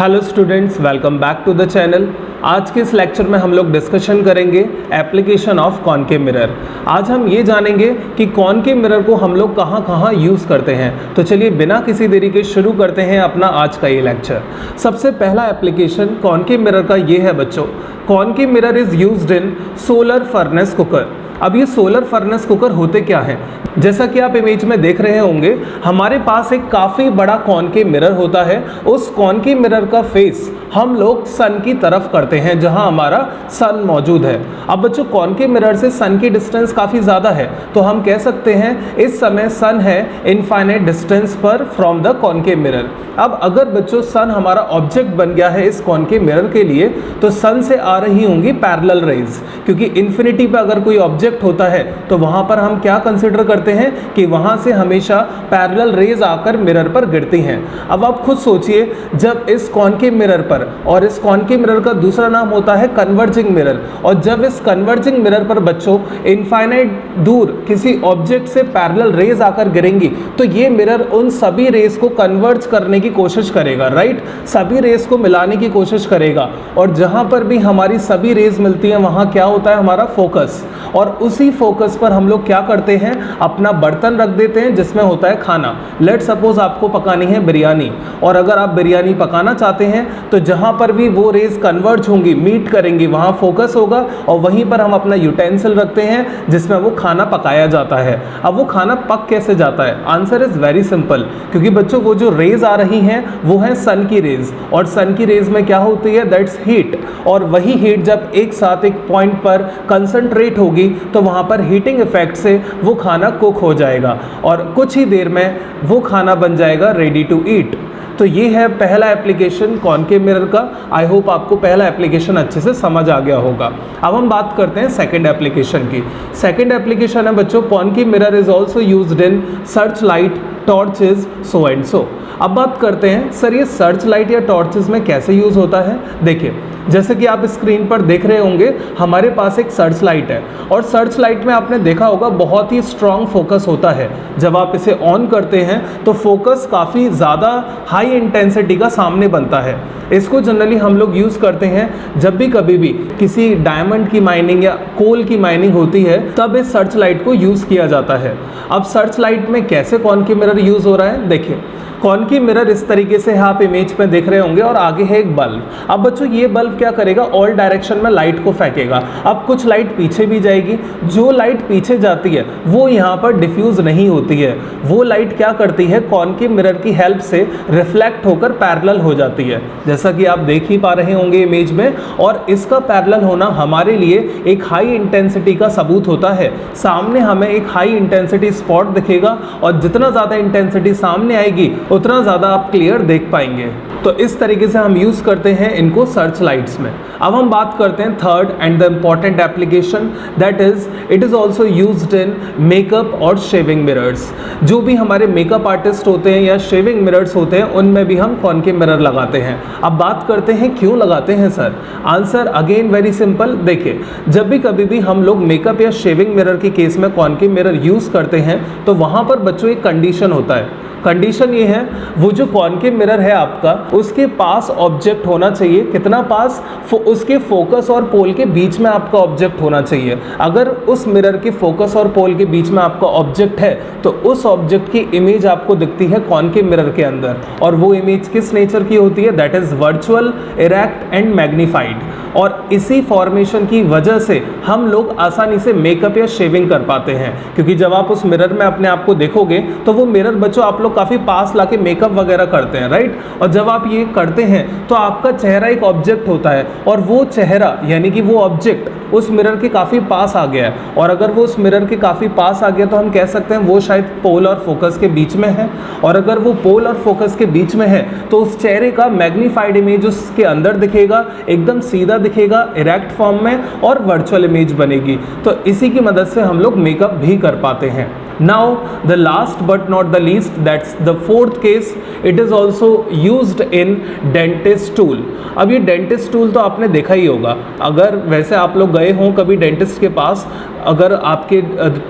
Hello students, welcome back to the channel. आज के इस लेक्चर में हम लोग डिस्कशन करेंगे एप्लीकेशन ऑफ कॉनकेव मिरर। आज हम ये जानेंगे कि कॉनकेव मिरर को हम लोग कहाँ कहाँ यूज़ करते हैं। तो चलिए बिना किसी देरी के शुरू करते हैं अपना आज का ये लेक्चर। सबसे पहला एप्लीकेशन कॉनकेव मिरर का ये है बच्चों, concave mirror is used in solar furnace cooker. अब ये सोलर फर्नेस कुकर होते क्या हैं? जैसा कि आप इमेज में देख रहे होंगे, हमारे पास एक काफ़ी बड़ा कॉनकेव मिरर होता है। उस कॉनकेव मिरर का फेस हम लोग सन की तरफ करते हैं, जहां हमारा सन मौजूद है। अब बच्चों, कॉनकेव मिरर से सन की डिस्टेंस काफ़ी ज़्यादा है, तो हम कह सकते हैं इस समय सन है इनफाइनाइट डिस्टेंस पर फ्रॉम द कॉनकेव मिरर। अब अगर बच्चों सन हमारा ऑब्जेक्ट बन गया है इस कॉनकेव मिरर के लिए, तो सन से आ रही होंगी पैरेलल रेज, क्योंकि इन्फिनिटी पर अगर कोई ऑब्जेक्ट होता है तो वहां पर हम क्या कंसिडर करते हैं कि वहां से हमेशा पैरेलल रेज आकर मिरर पर गिरती हैं। अब आप खुद सोचिए, जब इस कॉनकेव मिरर पर, और इस कॉनकेव मिरर का दूसरा नाम होता है कन्वर्जिंग मिरर, और जब इस कन्वर्जिंग मिरर पर बच्चों इनफाइनाइट दूर किसी ऑब्जेक्ट से पैरेलल रेज आकर गिरेंगी, तो ये मिरर उन सभी रेज को कन्वर्ज करने की कोशिश करेगा, राइट। सभी रेज को मिलाने की कोशिश करेगा, और जहां पर भी हमारी सभी रेज मिलती हैं वहां क्या होता है हमारा फोकस, और उसी फोकस पर हम लोग क्या करते हैं, अपना बर्तन रख देते हैं जिसमें होता है खाना। लेट सपोज आपको पकानी है बिरयानी, और अगर आप बिरयानी पकाना चाहते हैं तो जहां पर भी वो रेज कन्वर्ज होंगी, मीट करेंगी, वहां फोकस होगा, और वहीं पर हम अपना यूटेंसिल रखते हैं जिसमें वो खाना पकाया जाता है। अब वो खाना पक कैसे जाता है? आंसर इज वेरी सिंपल, क्योंकि बच्चों वो जो रेज आ रही हैं वो है सन की रेज, और सन की रेज में क्या होती है, दैट्स हीट, और वही हीट जब एक साथ एक पॉइंट पर कंसंट्रेट होगी तो वहां पर हीटिंग इफेक्ट से वो खाना कुक हो जाएगा, और कुछ ही देर में वो खाना बन जाएगा रेडी टू ईट। तो ये है पहला एप्लीकेशन कॉनकेव मिरर का। आई होप आपको पहला एप्लीकेशन अच्छे से समझ आ गया होगा। अब हम बात करते हैं सेकंड एप्लीकेशन की। सेकंड एप्लीकेशन है बच्चों, concave mirror is also used in search light, torches, so and so. अब बात करते हैं सर ये सर्च लाइट या टॉर्चेज में कैसे यूज होता है। देखिए, जैसे कि आप स्क्रीन पर देख रहे होंगे, हमारे पास एक सर्च लाइट है, और सर्च लाइट में आपने देखा होगा बहुत ही स्ट्रॉन्ग फोकस होता है। जब आप इसे ऑन करते हैं तो फोकस काफ़ी ज़्यादा हाई इंटेंसिटी का सामने बनता है। इसको जनरली हम लोग यूज़ करते हैं जब भी कभी भी किसी डायमंड की माइनिंग या कोल की माइनिंग होती है, तब इस सर्च लाइट को यूज़ किया जाता है। अब सर्च लाइट में कैसे कॉनकेव मिरर यूज़ हो रहा है, देखिए। कॉनकेव मिरर इस तरीके से आप इमेज में देख रहे होंगे, और आगे है एक बल्ब। अब बच्चों ये बल्ब क्या करेगा, ऑल डायरेक्शन में लाइट को फेंकेगा। अब कुछ लाइट पीछे भी जाएगी, जो लाइट पीछे जाती है वो यहाँ पर डिफ्यूज नहीं होती है, वो लाइट क्या करती है, कॉनकेव मिरर की हेल्प से रिफ्लेक्ट होकर पैरेलल हो जाती है, जैसा कि आप देख ही पा रहे होंगे इमेज में। और इसका पैरेलल होना हमारे लिए एक हाई इंटेंसिटी का सबूत होता है। सामने हमें एक हाई इंटेंसिटी स्पॉट दिखेगा, और जितना ज़्यादा इंटेंसिटी सामने आएगी उतना ज़्यादा आप क्लियर देख पाएंगे। तो इस तरीके से हम यूज़ करते हैं इनको सर्च लाइट्स में। अब हम बात करते हैं third and the important application, that is it is also used in makeup और शेविंग मिरर्स। जो भी हमारे मेकअप आर्टिस्ट होते हैं या शेविंग मिरर्स होते हैं, उनमें भी हम कॉनकेव मिरर लगाते हैं। अब बात करते हैं क्यों लगाते हैं sir. Answer again very simple. देखिए, जब भी कभी भी हम लोग मेकअप या शेविंग मिरर के केस में कॉनकेव मिरर यूज़ करते हैं, तो वहाँ पर बच्चों एक कंडीशन होता है। कंडीशन ये है, वो जो कॉनकेव मिरर है आपका, उसके पास ऑब्जेक्ट होना चाहिए। कितना पास, उसके फोकस और पोल के बीच में आपका ऑब्जेक्ट होना चाहिए। अगर उस मिरर के फोकस और पोल के बीच में आपका ऑब्जेक्ट है, तो उस ऑब्जेक्ट की इमेज आपको दिखती है कॉनकेव मिरर के अंदर, और वो इमेज किस नेचर की होती है, that is virtual, erect and magnified. और इसी फॉर्मेशन की वजह से हम लोग आसानी से मेकअप या शेविंग कर पाते हैं, क्योंकि जब आप उस मिरर में अपने आप को देखोगे तो वो मिरर बच्चों आप लोग काफ़ी पास लाके मेकअप वगैरह करते हैं, राइट। और जब आप ये करते हैं तो आपका चेहरा एक ऑब्जेक्ट होता है, और वो चेहरा यानी कि वो ऑब्जेक्ट उस मिरर के काफ़ी पास आ गया है, और अगर वो उस मिरर के काफ़ी पास आ गया तो हम कह सकते हैं वो शायद पोल और फोकस के बीच में है, और अगर वो पोल और फोकस के बीच में है तो उस चेहरे का मैग्नीफाइड इमेज उसके अंदर दिखेगा, एकदम सीधा दिखेगा, इरेक्ट फॉर्म में, और वर्चुअल इमेज बनेगी। तो इसी की मदद से हम लोग मेकअप भी कर पाते हैं। Now the last but not the least, that's the fourth fourth case, it is also used in dentist tool. अब ये डेंटिस्ट टूल तो आपने देखा ही होगा, अगर वैसे आप लोग गए हों कभी डेंटिस्ट के पास, अगर आपके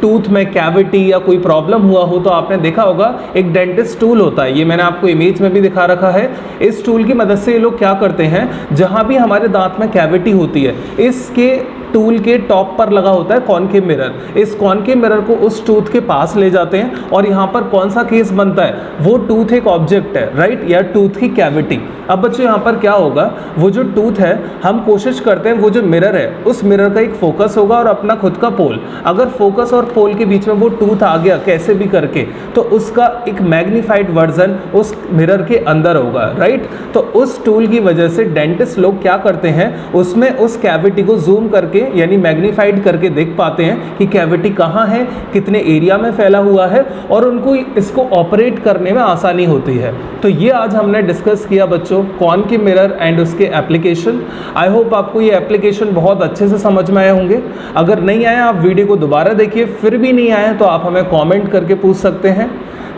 टूथ में कैविटी या कोई प्रॉब्लम हुआ हो तो आपने देखा होगा एक डेंटिस्ट टूल होता है। ये मैंने आपको इमेज में भी दिखा रखा है। इस टूल की मदद से ये लोग क्या करते हैं, जहाँ भी हमारे दांत में कैविटी होती है, इसके टूल के टॉप पर लगा होता है कॉनकेव मिरर। इस कॉनकेव मिरर को उस टूथ के पास ले जाते हैं और यहाँ पर कौन सा केस बनता है, वो टूथ एक ऑब्जेक्ट है, राइट, या टूथ की कैविटी। अब बच्चों यहाँ पर क्या होगा, वो जो टूथ है, हम कोशिश करते हैं वो जो मिरर है उस मिरर का एक फोकस होगा और अपना खुद का पोल। अगर फोकस और पोल के बीच में वो टूथ आ गया कैसे भी करके, तो उसका एक मैग्नीफाइड वर्जन उस मिरर के अंदर होगा, राइट। तो उस टूल की वजह से डेंटिस्ट लोग क्या करते हैं, उसमें उस कैविटी को जूम करके यानी मैग्नीफाइड करके देख पाते हैं कि कैविटी कहाँ है, कितने एरिया में फैला हुआ है, और उनको इसको ऑपरेट करने में आसानी होती है। तो ये आज हमने डिस्कस किया बच्चों कॉनकेव मिरर एंड उसके एप्लीकेशन। आई होप आपको ये एप्लीकेशन बहुत अच्छे से समझ में आए होंगे। अगर नहीं आए आप वीडियो को दोबारा देखिए, फिर भी नहीं आए तो आप हमें कॉमेंट करके पूछ सकते हैं।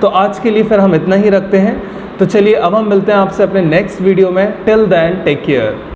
तो आज के लिए फिर हम इतना ही रखते हैं। तो चलिए अब हम मिलते हैं आपसे अपने नेक्स्ट वीडियो में। Till then take care.